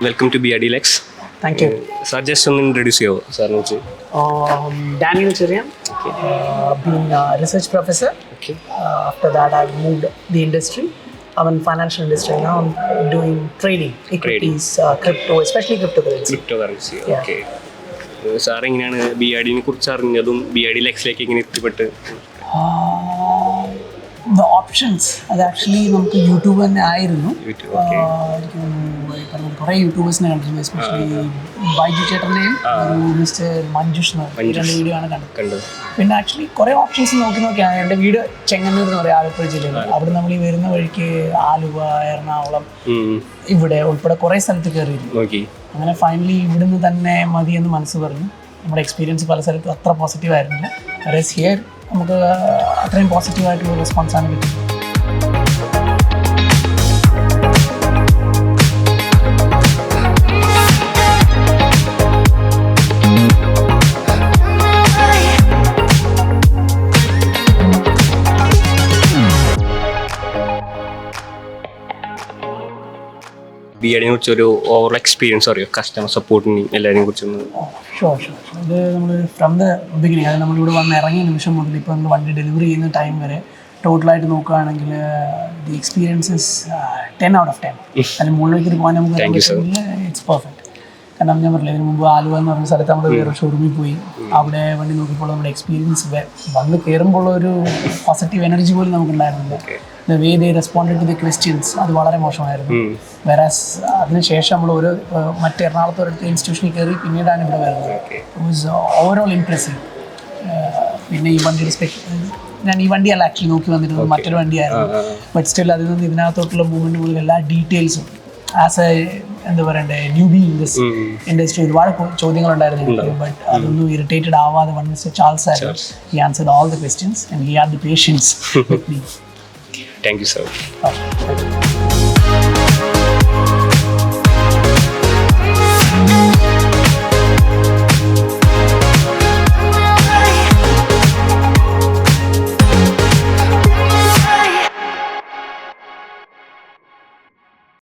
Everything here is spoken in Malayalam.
Welcome to BRD Lex. Thank you. Sir just ഒന്ന് ഇൻട്രൊഡ്യൂസ് ചെയ്യുമോ സാറിനെ വെച്ച്? Daniel Cherian, being a research professor. Okay. After that, I moved the industry. I'm in financial industry now. I'm doing trading, equities, crypto, especially cryptocurrency. Cryptocurrency. Yeah. Okay. Sir എങ്ങനെയാണ് BRD-നെ കുറിച്ച് അറിഞ്ഞതും BRD Lex-ലേക്ക് എങ്ങനെ എത്തിപ്പെട്ട്? The options അത് ആക്ച്വലി നമുക്ക് യൂട്യൂബ് തന്നെ ആയിരുന്നു. YouTube, okay. എനിക്ക് കുറേ യൂട്യൂബേഴ്സിനെ കണ്ടിരുന്നു, എസ്പെഷ്യലി ബൈജു ചേട്ടൻ്റെയും മിസ്റ്റർ മഞ്ജുഷ് രണ്ട് വീഡിയോ ആണ് കണ്ടത്. പിന്നെ ആക്ച്വലി കുറേ ഓപ്ഷൻസ് നോക്കിയാണ് എൻ്റെ വീട് ചെങ്ങന്നൂർ എന്ന് പറയും, ആലപ്പുഴ ജില്ലയിൽ. അവിടെ നമ്മൾ ഈ വരുന്ന വഴിക്ക് ആലുവ, എറണാകുളം, ഇവിടെ ഉൾപ്പെടെ കുറേ സ്ഥലത്ത് കയറിയിരുന്നു. അങ്ങനെ ഫൈനലി ഇവിടുന്ന് തന്നെ മതി എന്ന് മനസ്സ് പറഞ്ഞു. നമ്മുടെ എക്സ്പീരിയൻസ് പല സ്ഥലത്തും അത്ര പോസിറ്റീവ് ആയിരുന്നില്ല. വെറസ് ഹിയർ നമുക്ക് അത്രയും പോസിറ്റീവായിട്ടുള്ള റെസ്പോൺസാണ് കിട്ടുന്നത്. BRD-നെ കുറിച്ചൊരു ഓവറോൾ എക്സ്പീരിയൻസ് അറിയോ? കസ്റ്റമർ സപ്പോർട്ടിനെയും എല്ലാവരെയും കുറിച്ചൊന്ന്. ഷുവർ. ഇത് നമ്മൾ ഫ്രം ദ ബിഗിനിങ്, അതായത് നമ്മളിവിടെ വന്ന് ഇറങ്ങിയ നിമിഷം മുതൽ ഇപ്പോൾ നമ്മൾ വണ്ടി ഡെലിവറി ചെയ്യുന്ന ടൈം വരെ ടോട്ടലായിട്ട് നോക്കുകയാണെങ്കിൽ ദി എക്സ്പീരിയൻസസ് 10 out of 10. അതിന് മുകളിലേക്ക് പോകാൻ നമുക്ക് ഇറ്റ്സ് പെർഫെക്റ്റ്. കാരണം ഞാൻ പറഞ്ഞില്ല, ഇതിന് മുമ്പ് ആലുവ എന്ന് പറഞ്ഞ സ്ഥലത്ത് നമ്മൾ വേറെ ഷോറൂമിൽ പോയി അവിടെ വണ്ടി നോക്കിയപ്പോൾ നമ്മുടെ എക്സ്പീരിയൻസ് വന്ന് കയറുമ്പോൾ ഒരു പോസിറ്റീവ് എനർജി പോലും നമുക്കുണ്ടായിരുന്നില്ല. The way they responded to the questions അത് വളരെ മോശമായിരുന്നു. വേറാസ് അതിനുശേഷം നമ്മൾ ഒരു മറ്റ് എറണാകുളത്ത് ഒരിടത്ത് ഇൻസ്റ്റിറ്റ്യൂഷനിൽ കയറി പിന്നീടാണ് ഇവിടെ വരുന്നത്. It was overall impressive. പിന്നെ ഈ വണ്ടിയുടെ ഞാൻ ഈ വണ്ടിയല്ല ആക്ച്വലി നോക്കി വന്നിരുന്നത്, മറ്റൊരു വണ്ടിയായിരുന്നു. ബട്ട് സ്റ്റിൽ അതിൽ നിന്ന് ഇതിനകത്തോട്ടുള്ള മൂവ്മെൻറ്റ് മുതൽ എല്ലാ ഡീറ്റെയിൽസും ആസ് എ എന്താ പറയണ്ടേ ന്യൂബി ഇൻ ദിസ് ഇൻഡസ്ട്രി ഒരുപാട് ചോദ്യങ്ങളുണ്ടായിരുന്നു. ബട്ട് അതൊന്നും ഇറിറ്റേറ്റഡ് ആവാതെ വൺ മിസ്റ്റർ ചാൾസ് ആയിരുന്നു. He answered all the questions and he had the patience with me. Thank you, sir.